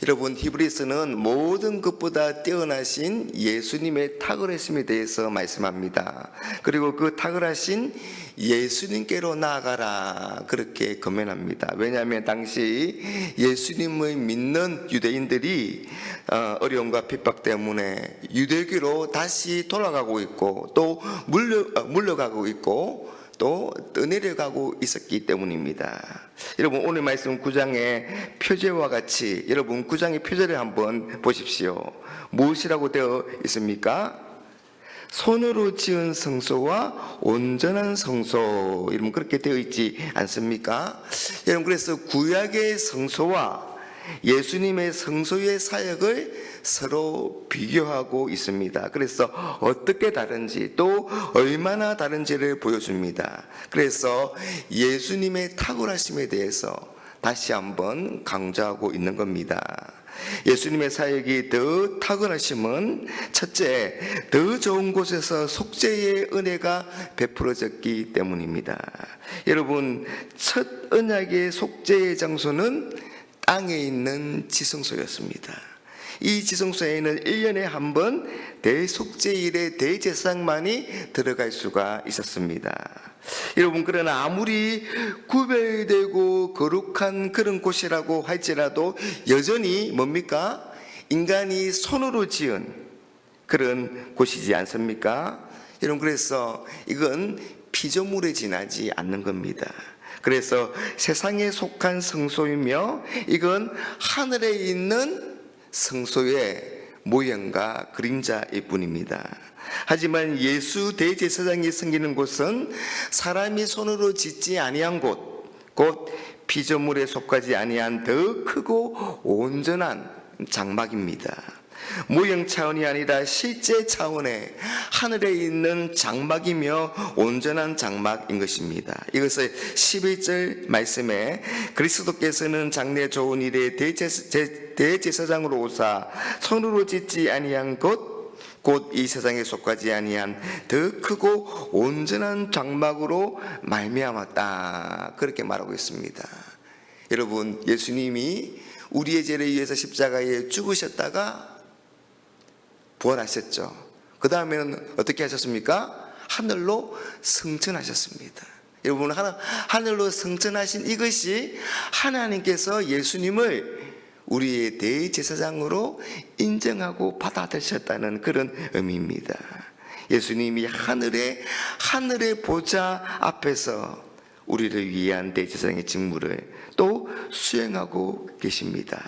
여러분, 히브리서는 모든 것보다 뛰어나신 예수님의 탁월하심에 대해서 말씀합니다. 그리고 그 탁월하신 예수님께로 나아가라, 그렇게 권면합니다. 왜냐하면 당시 예수님을 믿는 유대인들이 어려움과 핍박 때문에 유대교로 다시 돌아가고 있고, 또 물러가고 있고, 또 떠내려가고 있었기 때문입니다. 여러분, 오늘 말씀 9장의 표제와 같이 여러분 9장의 표제를 한번 보십시오. 무엇이라고 되어 있습니까? 손으로 지은 성소와 온전한 성소, 여러분 그렇게 되어 있지 않습니까? 여러분, 그래서 구약의 성소와 예수님의 성소의 사역을 서로 비교하고 있습니다. 그래서 어떻게 다른지, 또 얼마나 다른지를 보여줍니다. 그래서 예수님의 탁월하심에 대해서 다시 한번 강조하고 있는 겁니다. 예수님의 사역이 더 탁월하심은 첫째, 더 좋은 곳에서 속죄의 은혜가 베풀어졌기 때문입니다. 여러분, 첫 언약의 속죄의 장소는 땅에 있는 지성소였습니다. 이 지성소에는 1년에 한 번 대속죄일의 대제사장만이 들어갈 수가 있었습니다. 여러분, 그러나 아무리 구별되고 거룩한 그런 곳이라고 할지라도 여전히 뭡니까? 인간이 손으로 지은 그런 곳이지 않습니까? 여러분, 그래서 이건 피조물에 지나지 않는 겁니다. 그래서 세상에 속한 성소이며 이건 하늘에 있는 성소의 모형과 그림자일 뿐입니다. 하지만 예수 대제사장이 섬기는 곳은 사람이 손으로 짓지 아니한 곳, 곧 피조물에 속하지 아니한 더 크고 온전한 장막입니다. 모형 차원이 아니라 실제 차원의 하늘에 있는 장막이며 온전한 장막인 것입니다. 이것을 11절 말씀에 그리스도께서는 장래 좋은 일에 대제사장으로 오사 손으로 짓지 아니한 것, 곧 이 세상에 속하지 아니한 더 크고 온전한 장막으로 말미암았다, 그렇게 말하고 있습니다. 여러분, 예수님이 우리의 죄를 위해서 십자가에 죽으셨다가 부활하셨죠. 그 다음에는 어떻게 하셨습니까? 하늘로 승천하셨습니다. 여러분, 하늘로 승천하신 이것이 하나님께서 예수님을 우리의 대제사장으로 인정하고 받아들이셨다는 그런 의미입니다. 예수님이 하늘의 보좌 앞에서 우리를 위한 대제사장의 직무를 또 수행하고 계십니다.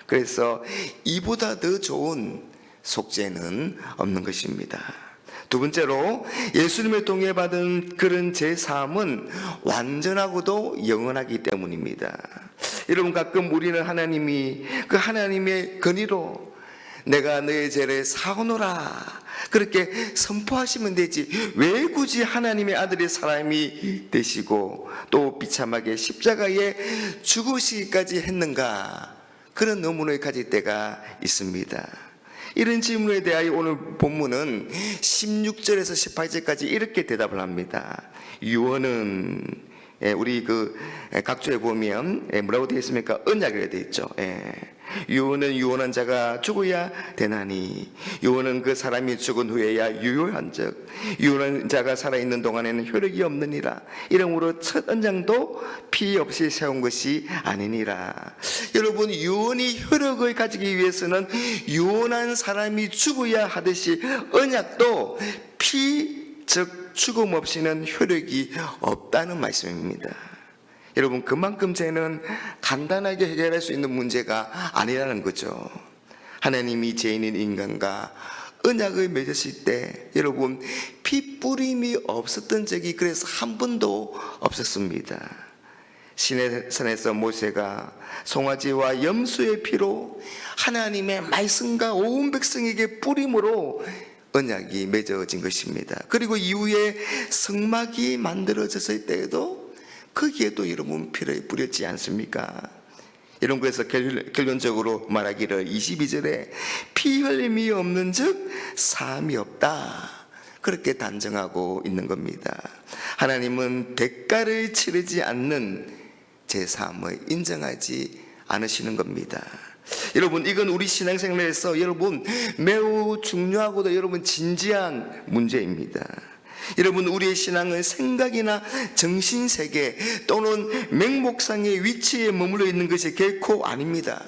그래서 이보다 더 좋은 속죄는 없는 것입니다. 두 번째로, 예수님을 통해 받은 그런 제사함은 완전하고도 영원하기 때문입니다. 여러분, 가끔 우리는 그 하나님의 권위로 내가 너의 죄를 사오노라, 그렇게 선포하시면 되지 왜 굳이 하나님의 아들의 사람이 되시고 또 비참하게 십자가에 죽으시기까지 했는가, 그런 의문을 가질 때가 있습니다. 이런 질문에 대하여 오늘 본문은 16절에서 18절까지 이렇게 대답을 합니다. 유언은, 우리 각조에 보면 뭐라고 되어 있습니까? 언약이라고 되어 있죠. 유언은 유언한 자가 죽어야 되나니, 유언은 그 사람이 죽은 후에야 유효한즉 유언한 자가 살아있는 동안에는 효력이 없느니라. 이러므로 첫 언약도 피 없이 세운 것이 아니니라. 여러분, 유언이 효력을 가지기 위해서는 유언한 사람이 죽어야 하듯이 언약도 즉 죽음 없이는 효력이 없다는 말씀입니다. 여러분, 그만큼 죄는 간단하게 해결할 수 있는 문제가 아니라는 거죠. 하나님이 죄인인 인간과 언약을 맺으실 때 여러분, 피 뿌림이 없었던 적이 그래서 한 번도 없었습니다. 시내산에서 모세가 송아지와 염소의 피로 하나님의 말씀과 온 백성에게 뿌림으로 언약이 맺어진 것입니다. 그리고 이후에 성막이 만들어졌을 때에도 거기에도 여러분 피를 뿌렸지 않습니까? 이런 거에서 결론적으로 말하기를 22절에 피 흘림이 없는 즉 사함이 없다, 그렇게 단정하고 있는 겁니다. 하나님은 대가를 치르지 않는 제사함을 인정하지 않으시는 겁니다. 여러분, 이건 우리 신앙생활에서 여러분 매우 중요하고도 여러분 진지한 문제입니다. 여러분, 우리의 신앙은 생각이나 정신세계 또는 맹목상의 위치에 머물러 있는 것이 결코 아닙니다.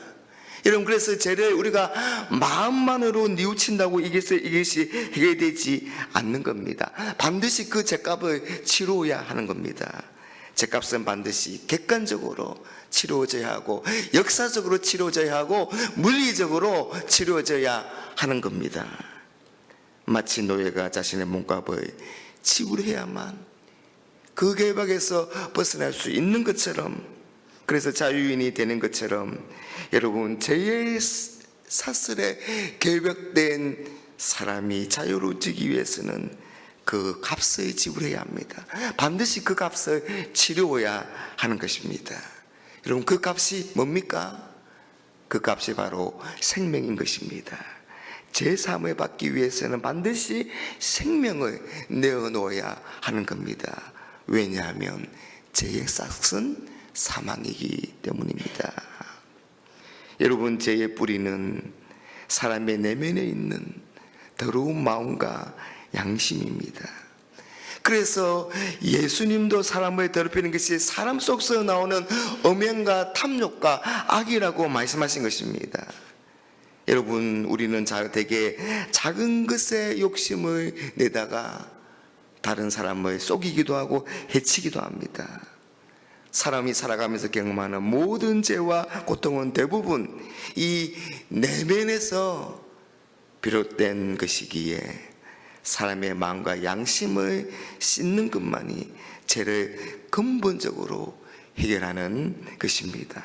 여러분, 그래서 죄를 우리가 마음만으로 뉘우친다고 이것이 해결되지 않는 겁니다. 반드시 그 죄값을 치루어야 하는 겁니다. 죄값은 반드시 객관적으로 치루어져야 하고, 역사적으로 치루어져야 하고, 물리적으로 치루어져야 하는 겁니다. 마치 노예가 자신의 몸값을 지불해야만 그 결박에서 벗어날 수 있는 것처럼, 그래서 자유인이 되는 것처럼 여러분, 죄의 사슬에 결박된 사람이 자유로워지기 위해서는 그 값을 지불해야 합니다. 반드시 그 값을 치루어야 하는 것입니다. 여러분, 그 값이 뭡니까? 그 값이 바로 생명인 것입니다. 죄 사함을 받기 위해서는 반드시 생명을 내어놓아야 하는 겁니다. 왜냐하면 죄의 싹은 사망이기 때문입니다. 여러분, 죄의 뿌리는 사람의 내면에 있는 더러운 마음과 양심입니다. 그래서 예수님도 사람을 더럽히는 것이 사람 속에서 나오는 엄연과 탐욕과 악이라고 말씀하신 것입니다. 여러분, 우리는 되게 작은 것에 욕심을 내다가 다른 사람을 속이기도 하고 해치기도 합니다. 사람이 살아가면서 경험하는 모든 죄와 고통은 대부분 이 내면에서 비롯된 것이기에 사람의 마음과 양심을 씻는 것만이 죄를 근본적으로 해결하는 것입니다.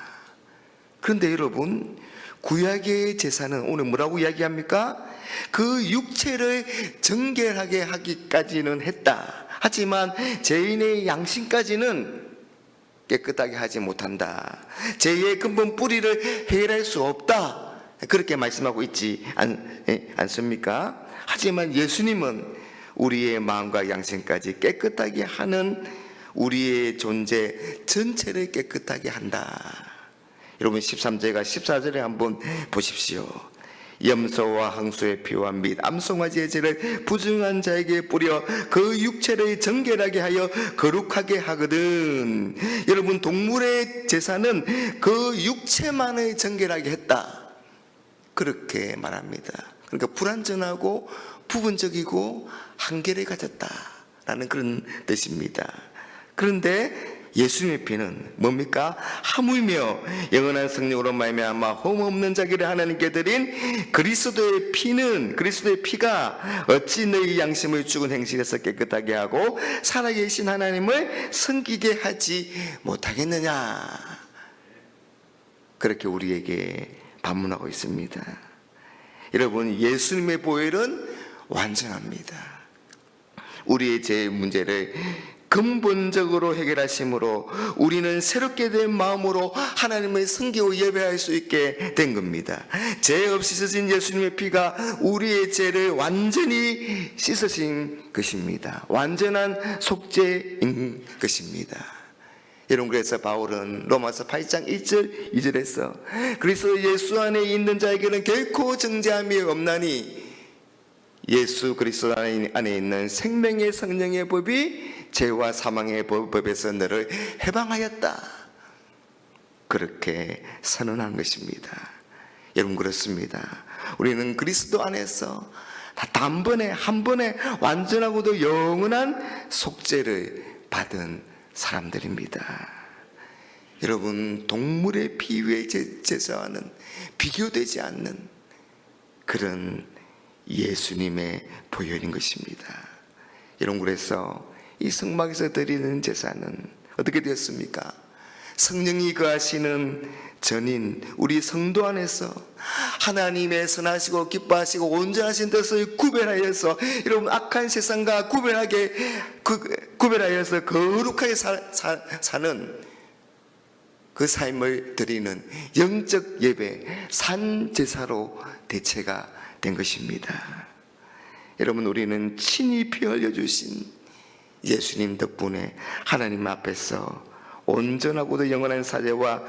그런데 여러분, 구약의 제사는 오늘 뭐라고 이야기합니까? 그 육체를 정결하게 하기까지는 했다. 하지만 죄인의 양심까지는 깨끗하게 하지 못한다. 죄의 근본 뿌리를 해결할 수 없다. 그렇게 말씀하고 있지 않습니까? 하지만 예수님은 우리의 마음과 양심까지 깨끗하게 하는 우리의 존재 전체를 깨끗하게 한다. 여러분, 13절과 14절에 한번 보십시오. 염소와 항소의 피와 및 암송아지의 죄를 부정한 자에게 뿌려 그 육체를 정결하게 하여 거룩하게 하거든. 여러분, 동물의 제사는 그 육체만을 정결하게 했다, 그렇게 말합니다. 그러니까 불완전하고 부분적이고 한계를 가졌다라는 그런 뜻입니다. 그런데 예수님의 피는 뭡니까? 하물며 영원한 성령으로 말미암아 흠없는 자기를 하나님께 드린 그리스도의 피가 어찌 너희 양심을 죽은 행실에서 깨끗하게 하고 살아계신 하나님을 섬기게 하지 못하겠느냐, 그렇게 우리에게 반문하고 있습니다. 여러분, 예수님의 보혈은 완전합니다. 우리의 죄의 문제를 근본적으로 해결하심으로 우리는 새롭게 된 마음으로 하나님을 섬기고 예배할 수 있게 된 겁니다. 죄 없이 씻어진 예수님의 피가 우리의 죄를 완전히 씻으신 것입니다. 완전한 속죄인 것입니다. 여러분, 그래서 바울은 로마서 8장 1절 2절에서 그리스도 예수 안에 있는 자에게는 결코 정죄함이 없나니 예수 그리스도 안에 있는 생명의 성령의 법이 죄와 사망의 법에서 너를 해방하였다, 그렇게 선언한 것입니다. 여러분, 그렇습니다. 우리는 그리스도 안에서 단번에 한 번에 완전하고도 영원한 속죄를 받은 사람들입니다. 여러분, 동물의 피의 제사와는 비교되지 않는 그런 예수님의 보혈인 것입니다. 여러분, 그래서 이 성막에서 드리는 제사는 어떻게 되었습니까? 성령이 거하시는 전인 우리 성도 안에서 하나님의 선하시고 기뻐하시고 온전하신 뜻을 구별하여서 여러분, 악한 세상과 구별하여서 거룩하게 사는 그 삶을 드리는 영적 예배, 산제사로 대체가 된 것입니다. 여러분, 우리는 친히 피 흘려주신 예수님 덕분에 하나님 앞에서 온전하고도 영원한 사죄와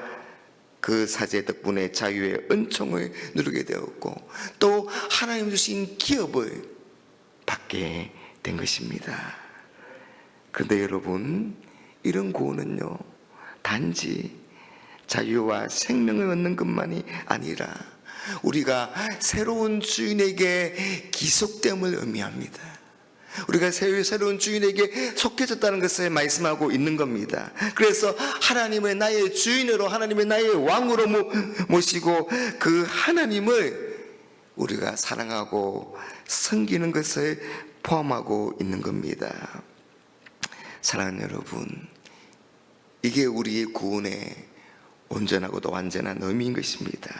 그 사제 덕분에 자유의 은총을 누리게 되었고 또 하나님 주신 기업을 받게 된 것입니다. 그런데 여러분, 이런 구원은요, 단지 자유와 생명을 얻는 것만이 아니라 우리가 새로운 주인에게 기속됨을 의미합니다. 우리가 새로운 주인에게 속해졌다는 것을 말씀하고 있는 겁니다. 그래서 하나님을 나의 주인으로, 하나님을 나의 왕으로 모시고 그 하나님을 우리가 사랑하고 섬기는 것을 포함하고 있는 겁니다. 사랑하는 여러분, 이게 우리의 구원의 온전하고도 완전한 의미인 것입니다.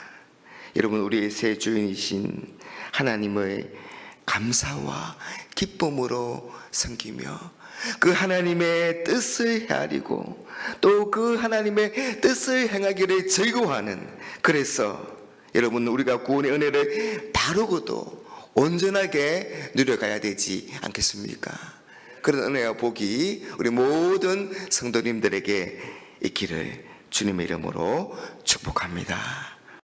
여러분, 우리의 새 주인이신 하나님의 감사와 기쁨으로 섬기며 그 하나님의 뜻을 헤아리고 또 그 하나님의 뜻을 행하기를 즐거워하는, 그래서 여러분, 우리가 구원의 은혜를 바르고도 온전하게 누려가야 되지 않겠습니까? 그런 은혜와 복이 우리 모든 성도님들에게 있기를 주님의 이름으로 축복합니다.